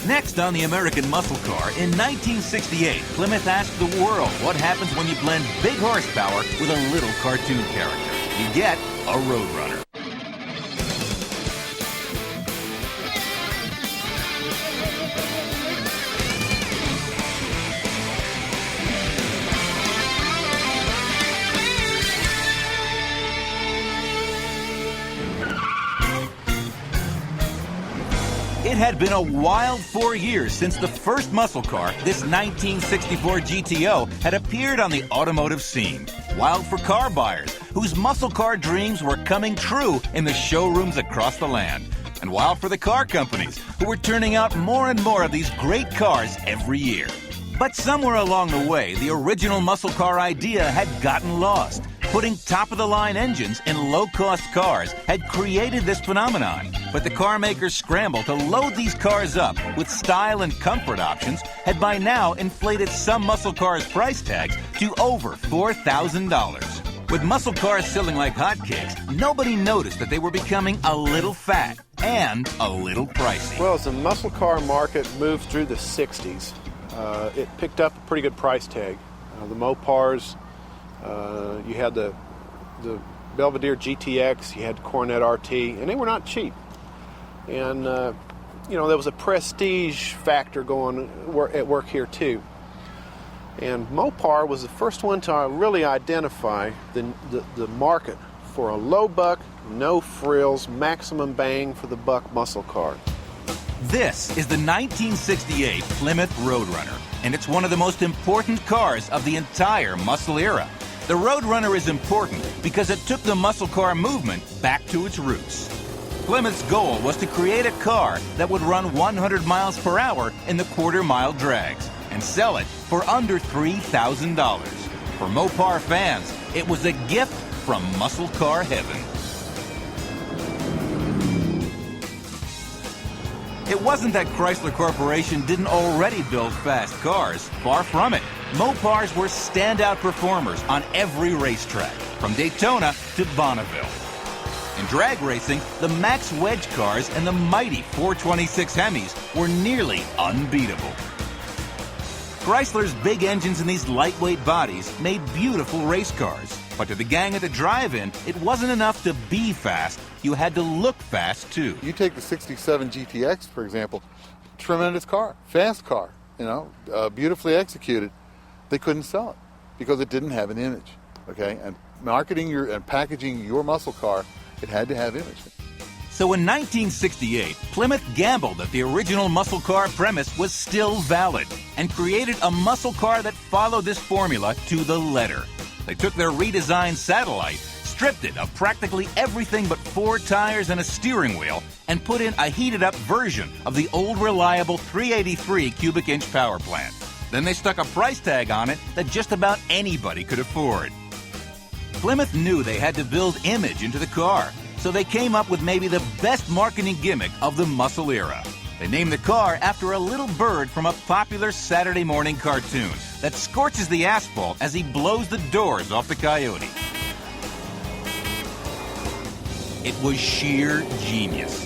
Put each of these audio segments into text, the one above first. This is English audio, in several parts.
Next on the American Muscle Car, in 1968, Plymouth asked the world what happens when you blend big horsepower with a little cartoon character. You get a Roadrunner. It had been a wild 4 years since the first muscle car, this 1964 GTO, had appeared on the automotive scene. Wild for car buyers, whose muscle car dreams were coming true in the showrooms across the land. And wild for the car companies, who were turning out more and more of these great cars every year. But somewhere along the way, the original muscle car idea had gotten lost. Putting top-of-the-line engines in low-cost cars had created this phenomenon. But the car makers' scramble to load these cars up with style and comfort options had by now inflated some muscle cars' price tags to over $4,000. With muscle cars selling like hotcakes, nobody noticed that they were becoming a little fat and a little pricey. Well, as the muscle car market moved through the 60s, it picked up a pretty good price tag. The Mopars, you had the Belvedere GTX, you had the Coronet RT, and they were not cheap. And, there was a prestige factor going at work here, too. And Mopar was the first one to really identify the market for a low buck, no frills, maximum bang for the buck muscle car. This is the 1968 Plymouth Roadrunner, and it's one of the most important cars of the entire muscle era. The Roadrunner is important because it took the muscle car movement back to its roots. Plymouth's goal was to create a car that would run 100 miles per hour in the quarter-mile drags and sell it for under $3,000. For Mopar fans, it was a gift from muscle car heaven. It wasn't that Chrysler Corporation didn't already build fast cars. Far from it. Mopars were standout performers on every racetrack, from Daytona to Bonneville. In drag racing, the Max Wedge cars and the mighty 426 Hemis were nearly unbeatable. Chrysler's big engines and these lightweight bodies made beautiful race cars. But to the gang at the drive-in, it wasn't enough to be fast. You had to look fast, too. You take the 67 GTX, for example, tremendous car, fast car, beautifully executed. They couldn't sell it because it didn't have an image, okay? And marketing and packaging your muscle car, it had to have image. So in 1968, Plymouth gambled that the original muscle car premise was still valid and created a muscle car that followed this formula to the letter. They took their redesigned Satellite, stripped it of practically everything but 4 tires and a steering wheel, and put in a heated-up version of the old reliable 383 cubic inch power plant. Then they stuck a price tag on it that just about anybody could afford. Plymouth knew they had to build image into the car, so they came up with maybe the best marketing gimmick of the muscle era. They named the car after a little bird from a popular Saturday morning cartoon that scorches the asphalt as he blows the doors off the coyote. It was sheer genius.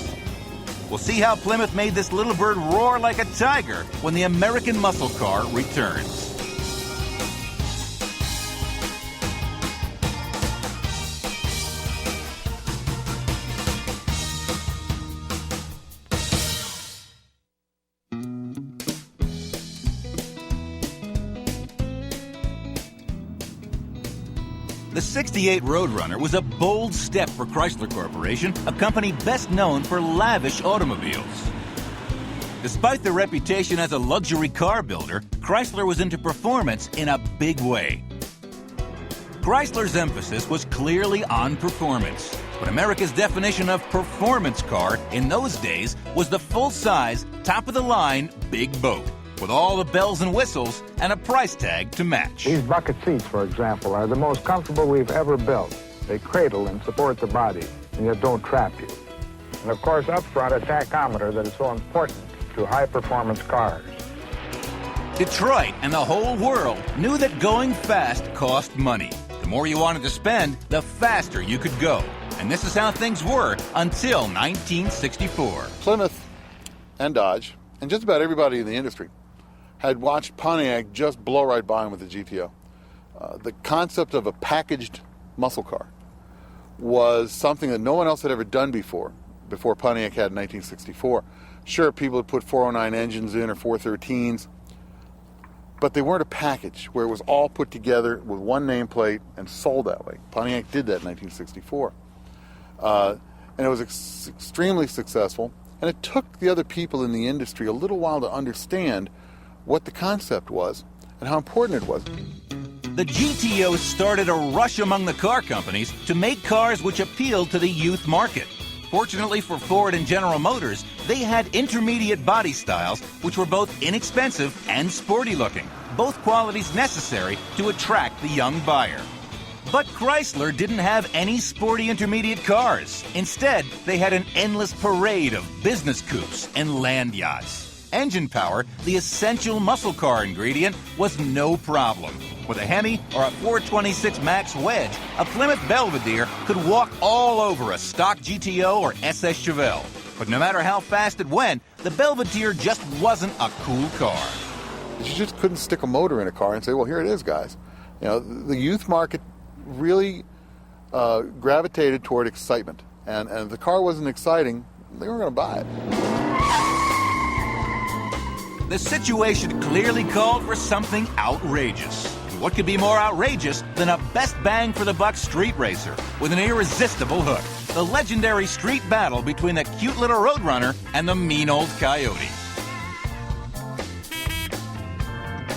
We'll see how Plymouth made this little bird roar like a tiger when the American muscle car returns. The '68 Roadrunner was a bold step for Chrysler Corporation, a company best known for lavish automobiles. Despite their reputation as a luxury car builder, Chrysler was into performance in a big way. Chrysler's emphasis was clearly on performance, but America's definition of performance car in those days was the full-size, top-of-the-line big boat, with all the bells and whistles and a price tag to match. These bucket seats, for example, are the most comfortable we've ever built. They cradle and support the body, and yet don't trap you. And of course, up front, a tachometer that is so important to high-performance cars. Detroit and the whole world knew that going fast cost money. The more you wanted to spend, the faster you could go. And this is how things were until 1964. Plymouth and Dodge and just about everybody in the industry had watched Pontiac just blow right by him with the GTO. The concept of a packaged muscle car was something that no one else had ever done before Pontiac had in 1964. Sure, people had put 409 engines in or 413s, but they weren't a package where it was all put together with one nameplate and sold that way. Pontiac did that in 1964. And it was extremely successful, and it took the other people in the industry a little while to understand what the concept was and how important it was. The GTO started a rush among the car companies to make cars which appealed to the youth market. Fortunately for Ford and General Motors, they had intermediate body styles which were both inexpensive and sporty looking, both qualities necessary to attract the young buyer. But Chrysler didn't have any sporty intermediate cars. Instead, they had an endless parade of business coupes and land yachts. Engine power, the essential muscle car ingredient, was no problem. With a Hemi or a 426 Max Wedge, a Plymouth Belvedere could walk all over a stock GTO or SS Chevelle. But no matter how fast it went, the Belvedere just wasn't a cool car. You just couldn't stick a motor in a car and say, well, here it is, guys. You know, the youth market really gravitated toward excitement. And if the car wasn't exciting, they weren't going to buy it. The situation clearly called for something outrageous. What could be more outrageous than a best bang for the buck street racer with an irresistible hook? The legendary street battle between the cute little Roadrunner and the mean old Coyote.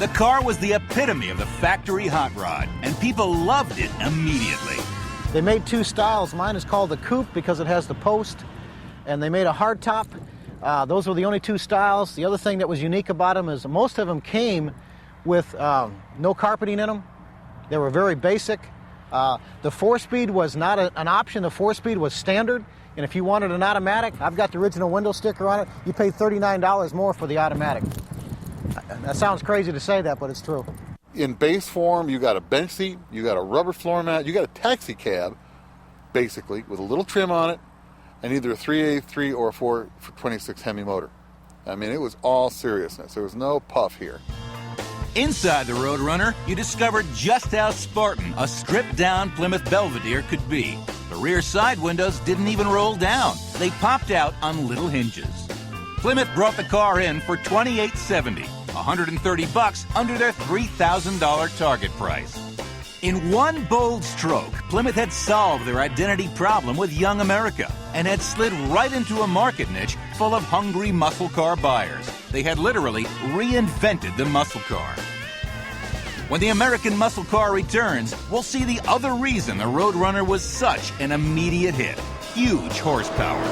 The car was the epitome of the factory hot rod, and people loved it immediately. They made two styles. Mine is called the coupe because it has the post, and they made a hardtop. Those were the only two styles. The other thing that was unique about them is most of them came with no carpeting in them. They were very basic. The 4-speed was not an option. The 4-speed was standard. And if you wanted an automatic, I've got the original window sticker on it. You paid $39 more for the automatic. That sounds crazy to say that, but it's true. In base form, you got a bench seat, you got a rubber floor mat, you got a taxi cab, basically, with a little trim on it, and either a 383 or a 426 Hemi motor. I mean, it was all seriousness. There was no puff here. Inside the Roadrunner, you discovered just how Spartan a stripped-down Plymouth Belvedere could be. The rear side windows didn't even roll down. They popped out on little hinges. Plymouth brought the car in for $2,870, $130 under their $3,000 target price. In one bold stroke, Plymouth had solved their identity problem with young America and had slid right into a market niche full of hungry muscle car buyers. They had literally reinvented the muscle car. When the American muscle car returns, we'll see the other reason the Roadrunner was such an immediate hit: huge horsepower.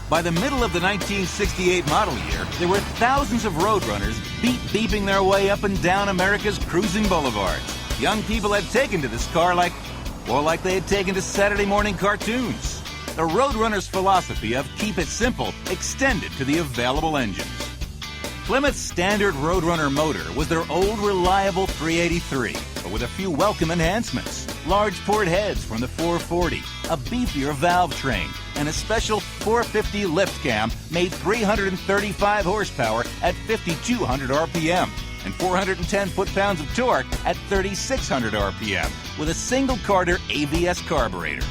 By the middle of the 1968 model year, there were thousands of Roadrunners beeping their way up and down America's cruising boulevards. Young people had taken to this car like they had taken to Saturday morning cartoons. The Roadrunner's philosophy of keep it simple extended to the available engines. Plymouth's standard Roadrunner motor was their old reliable 383, but with a few welcome enhancements. Large port heads from the 440, a beefier valve train, and a special 450 lift cam made 335 horsepower at 5,200 RPM and 410 foot-pounds of torque at 3,600 RPM with a single Carter ABS carburetor.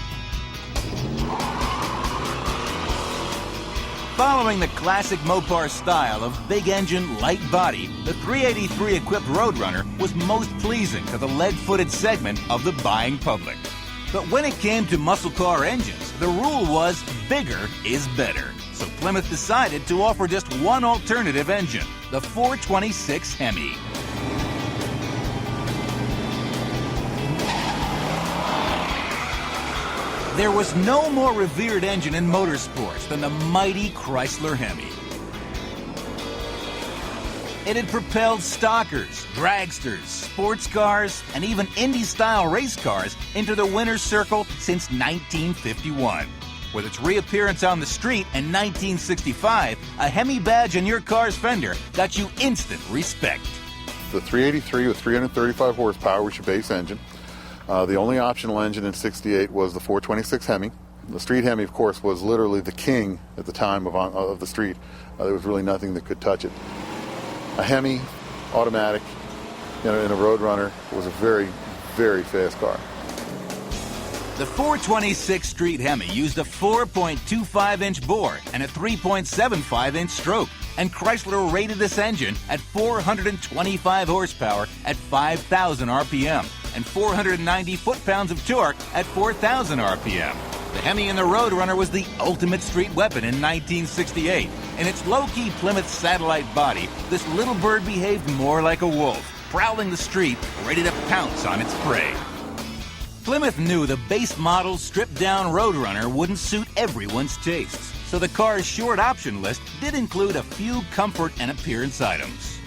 Following the classic Mopar style of big engine, light body, the 383 equipped Roadrunner was most pleasing to the lead-footed segment of the buying public. But when it came to muscle car engines, the rule was bigger is better. So Plymouth decided to offer just one alternative engine, the 426 Hemi. There was no more revered engine in motorsports than the mighty Chrysler Hemi. It had propelled stockers, dragsters, sports cars, and even Indy-style race cars into the winner's circle since 1951. With its reappearance on the street in 1965, a Hemi badge on your car's fender got you instant respect. the 383 with 335 horsepower, was your base engine. The only optional engine in '68 was the 426 Hemi. The street Hemi, of course, was literally the king at the time of the street. There was really nothing that could touch it. A Hemi, automatic, in a Roadrunner, was a very, very fast car. The 426 Street Hemi used a 4.25-inch bore and a 3.75-inch stroke, and Chrysler rated this engine at 425 horsepower at 5,000 RPM and 490 foot-pounds of torque at 4,000 RPM. The Hemi in the Roadrunner was the ultimate street weapon in 1968. In its low-key Plymouth satellite body, this little bird behaved more like a wolf, prowling the street, ready to pounce on its prey. Plymouth knew the base model stripped-down Roadrunner wouldn't suit everyone's tastes, so the car's short option list did include a few comfort and appearance items.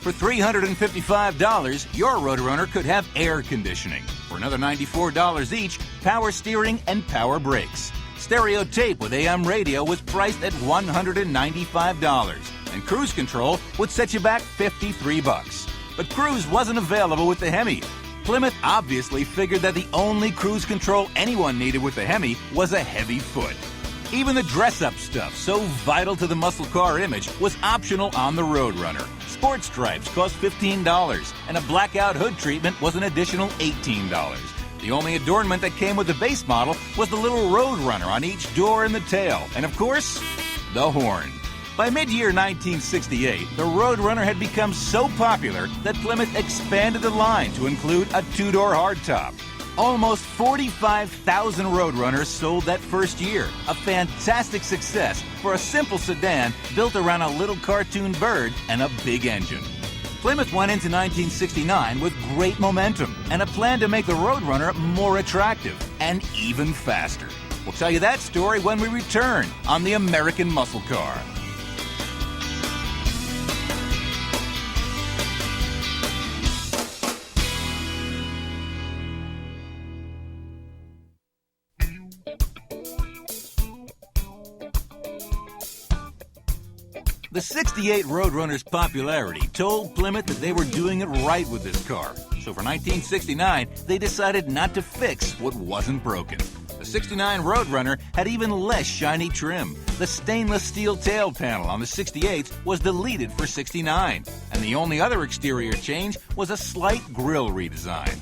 For $355, your Roadrunner could have air conditioning. For another $94 each, power steering and power brakes. Stereo tape with AM radio was priced at $195, and cruise control would set you back $53. But cruise wasn't available with the Hemi. Plymouth obviously figured that the only cruise control anyone needed with the Hemi was a heavy foot. Even the dress-up stuff, so vital to the muscle car image, was optional on the Roadrunner. Sport stripes cost $15, and a blackout hood treatment was an additional $18. The only adornment that came with the base model was the little Roadrunner on each door and the tail, and of course, the horn. By mid-year 1968, the Roadrunner had become so popular that Plymouth expanded the line to include a two-door hardtop. Almost 45,000 Roadrunners sold that first year, a fantastic success for a simple sedan built around a little cartoon bird and a big engine. Plymouth went into 1969 with great momentum and a plan to make the Roadrunner more attractive and even faster. We'll tell you that story when we return on the American Muscle Car. The '68 Roadrunner's popularity told Plymouth that they were doing it right with this car. So for 1969, they decided not to fix what wasn't broken. The '69 Roadrunner had even less shiny trim. The stainless steel tail panel on the '68 was deleted for '69, and the only other exterior change was a slight grille redesign.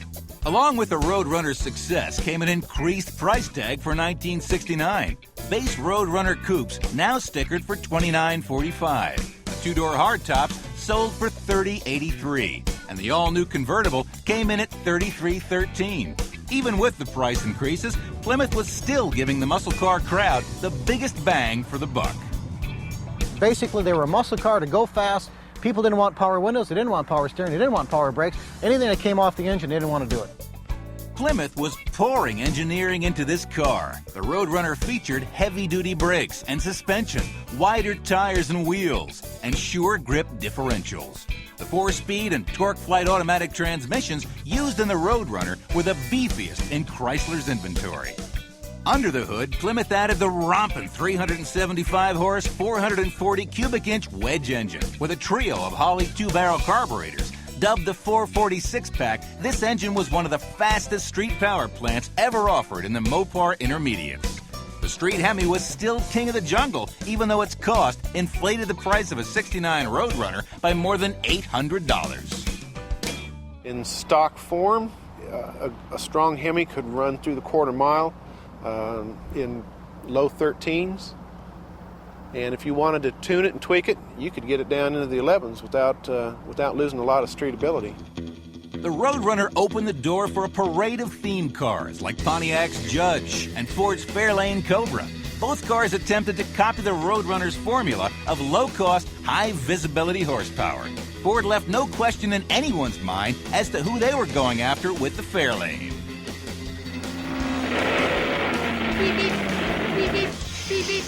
Along with the Roadrunner's success came an increased price tag for 1969. Base Roadrunner coupes now stickered for $29.45. The two-door hardtops sold for $30.83, and the all-new convertible came in at $33.13. Even with the price increases, Plymouth was still giving the muscle car crowd the biggest bang for the buck. Basically, they were a muscle car to go fast. People didn't want power windows, they didn't want power steering, they didn't want power brakes. Anything that came off the engine, they didn't want to do it. Plymouth was pouring engineering into this car. The Roadrunner featured heavy-duty brakes and suspension, wider tires and wheels, and sure grip differentials. The 4-speed and torque flight automatic transmissions used in the Roadrunner were the beefiest in Chrysler's inventory. Under the hood, Plymouth added the romping 375-horse, 440-cubic-inch wedge engine with a trio of Holley 2-barrel carburetors. Dubbed the 446-pack, this engine was one of the fastest street power plants ever offered in the Mopar Intermediates. The Street Hemi was still king of the jungle, even though its cost inflated the price of a '69 Roadrunner by more than $800. In stock form, a strong Hemi could run through the quarter mile in low 13s. And if you wanted to tune it and tweak it, you could get it down into the 11s without losing a lot of streetability. The Roadrunner opened the door for a parade of theme cars like Pontiac's Judge and Ford's Fairlane Cobra. Both cars attempted to copy the Roadrunner's formula of low-cost, high-visibility horsepower. Ford left no question in anyone's mind as to who they were going after with the Fairlane. Beep, beep, beep, beep, beep, beep.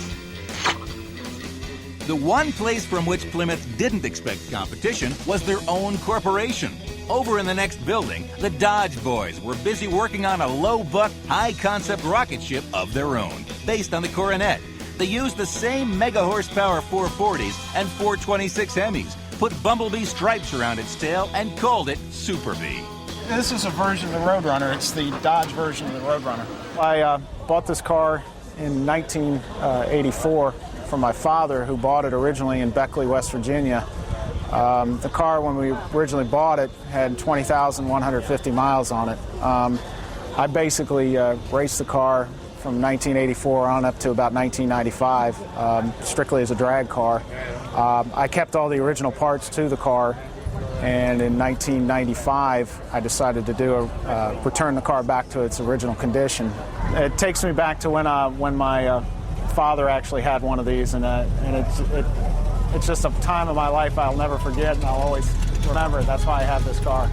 The one place from which Plymouth didn't expect competition was their own corporation. Over in the next building, the Dodge boys were busy working on a low-buck, high-concept rocket ship of their own, based on the Coronet. They used the same mega-horsepower 440s and 426 Hemis, put bumblebee stripes around its tail, and called it Super Bee. This is a version of the Roadrunner. It's the Dodge version of the Roadrunner. I bought this car in 1984 from my father, who bought it originally in Beckley, West Virginia. The car, when we originally bought it, had 20,150 miles on it. I basically raced the car from 1984 on up to about 1995, strictly as a drag car. I kept all the original parts to the car, and in 1995 I decided to return the car back to its original condition. It takes me back to when my father actually had one of these, and it's just a time of my life I'll never forget, and I'll always remember it. That's why I have this car.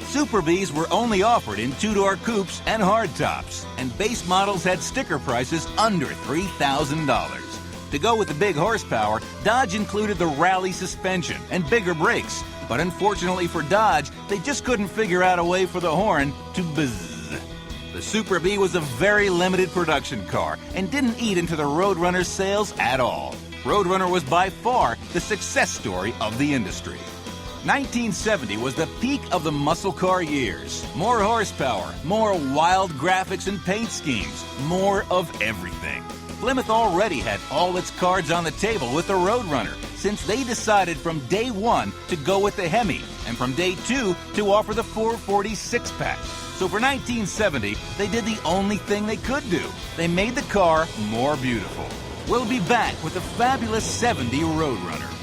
Super Bees were only offered in two-door coupes and hardtops, and base models had sticker prices under $3,000. To go with the big horsepower, Dodge included the rally suspension and bigger brakes, but unfortunately for Dodge, they just couldn't figure out a way for the horn to buzz. The Super Bee was a very limited production car and didn't eat into the Roadrunner's sales at all. Roadrunner was by far the success story of the industry. 1970 was the peak of the muscle car years. More horsepower, more wild graphics and paint schemes, more of everything. Plymouth already had all its cards on the table with the Roadrunner, since they decided from day one to go with the Hemi, and from day two to offer the 440 six-pack. So for 1970, they did the only thing they could do. They made the car more beautiful. We'll be back with the fabulous 70 Roadrunner.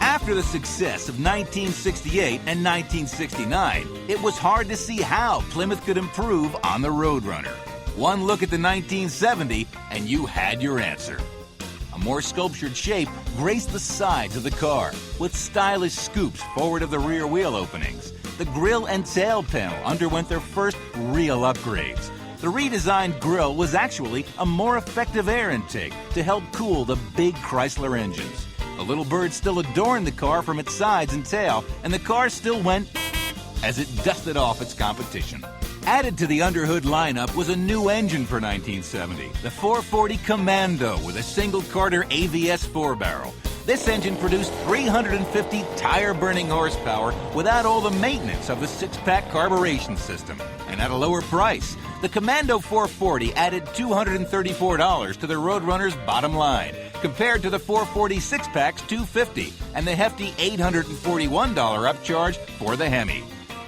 After the success of 1968 and 1969, it was hard to see how Plymouth could improve on the Roadrunner. One look at the 1970 and you had your answer. A more sculptured shape graced the sides of the car, with stylish scoops forward of the rear wheel openings. The grille and tail panel underwent their first real upgrades. The redesigned grille was actually a more effective air intake to help cool the big Chrysler engines. The little bird still adorned the car from its sides and tail, and the car still went as it dusted off its competition. Added to the underhood lineup was a new engine for 1970, the 440 Commando with a single Carter AVS 4-barrel. This engine produced 350 tire-burning horsepower without all the maintenance of the six-pack carburation system. And at a lower price, the Commando 440 added $234 to the Roadrunner's bottom line, compared to the 440 six-pack's $250 and the hefty $841 upcharge for the Hemi.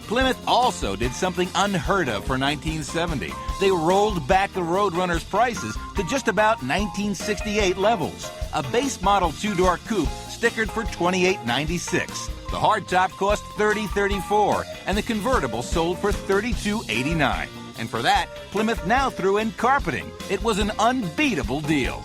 Plymouth also did something unheard of for 1970. They rolled back the Roadrunner's prices to just about 1968 levels. A base model two-door coupe stickered for $28.96. The hardtop cost $30.34, and the convertible sold for $32.89. And for that, Plymouth now threw in carpeting. It was an unbeatable deal.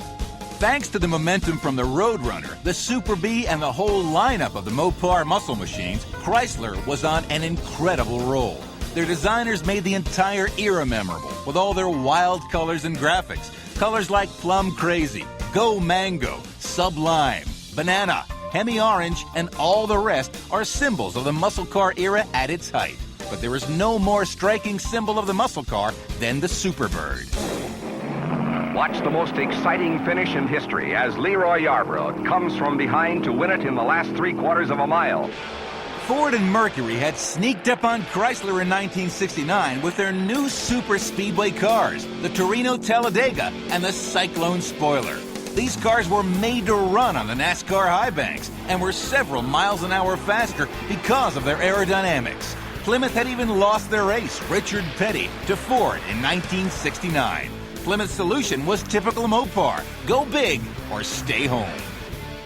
Thanks to the momentum from the Roadrunner, the Super Bee, and the whole lineup of the Mopar muscle machines, Chrysler was on an incredible roll. Their designers made the entire era memorable with all their wild colors and graphics. Colors like Plum Crazy, Go Mango, Sublime, Banana, Hemi Orange, and all the rest are symbols of the muscle car era at its height. But there is no more striking symbol of the muscle car than the Superbird. Watch the most exciting finish in history as Leroy Yarborough comes from behind to win it in the last 3/4 of a mile. Ford and Mercury had sneaked up on Chrysler in 1969 with their new super speedway cars, the Torino Talladega and the Cyclone Spoiler. These cars were made to run on the NASCAR high banks and were several miles an hour faster because of their aerodynamics. Plymouth had even lost their ace, Richard Petty, to Ford in 1969. Plymouth's solution was typical Mopar: go big or stay home.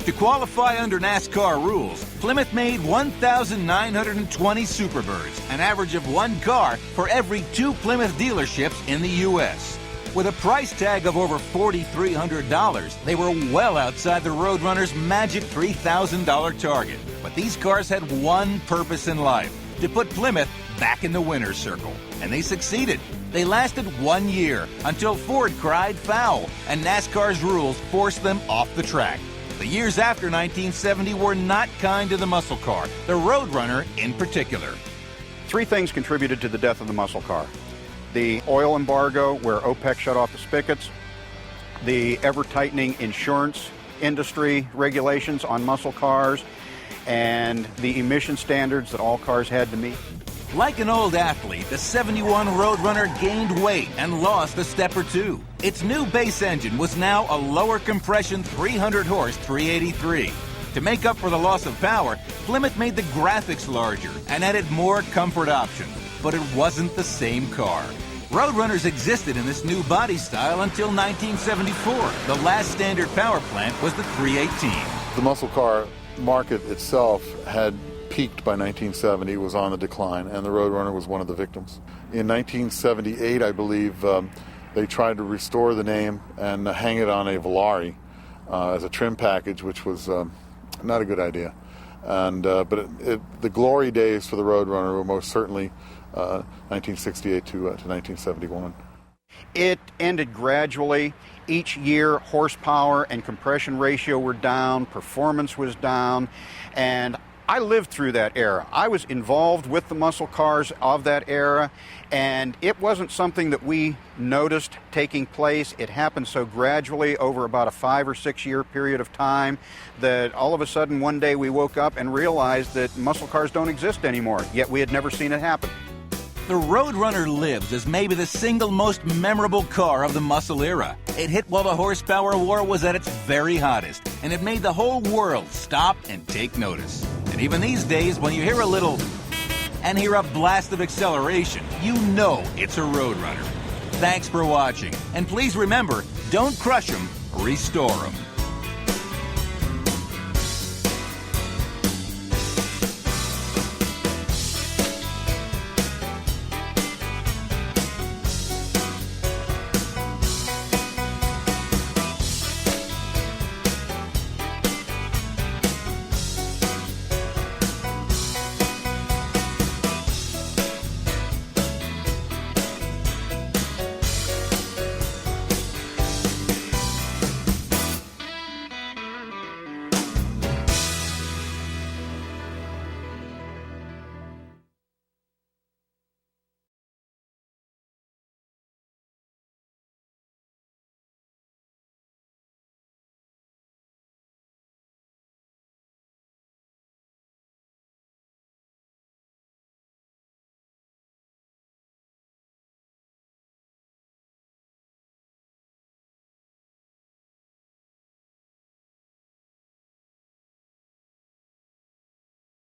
To qualify under NASCAR rules, Plymouth made 1,920 Superbirds, an average of one car for every 2 Plymouth dealerships in the U.S. With a price tag of over $4,300, they were well outside the Roadrunner's magic $3,000 target. But these cars had one purpose in life: to put Plymouth back in the winner's circle. And they succeeded. They lasted 1 year until Ford cried foul and NASCAR's rules forced them off the track. The years after 1970 were not kind to the muscle car, the Roadrunner in particular. Three things contributed to the death of the muscle car. The oil embargo, where OPEC shut off the spigots, the ever-tightening insurance industry regulations on muscle cars, and the emission standards that all cars had to meet. Like an old athlete, the 71 Roadrunner gained weight and lost a step or two. Its new base engine was now a lower compression 300 horse 383. To make up for the loss of power, Plymouth made the graphics larger and added more comfort options, but it wasn't the same car. Roadrunners existed in this new body style until 1974. The last standard power plant was the 318. The muscle car market itself had peaked by 1970, was on the decline, and the Roadrunner was one of the victims. In 1978, I believe, they tried to restore the name and hang it on a Volare as a trim package, which was not a good idea. And but the glory days for the Roadrunner were most certainly 1968 to 1971. It ended gradually. Each year, horsepower and compression ratio were down, performance was down, and I lived through that era. I was involved with the muscle cars of that era, and it wasn't something that we noticed taking place. It happened so gradually over about a 5 or 6 year period of time that all of a sudden one day we woke up and realized that muscle cars don't exist anymore, yet we had never seen it happen. The Roadrunner lives as maybe the single most memorable car of the muscle era. It hit while the horsepower war was at its very hottest, and it made the whole world stop and take notice. And even these days, when you hear a little and hear a blast of acceleration, you know it's a Roadrunner. Thanks for watching, and please remember, don't crush them, restore them.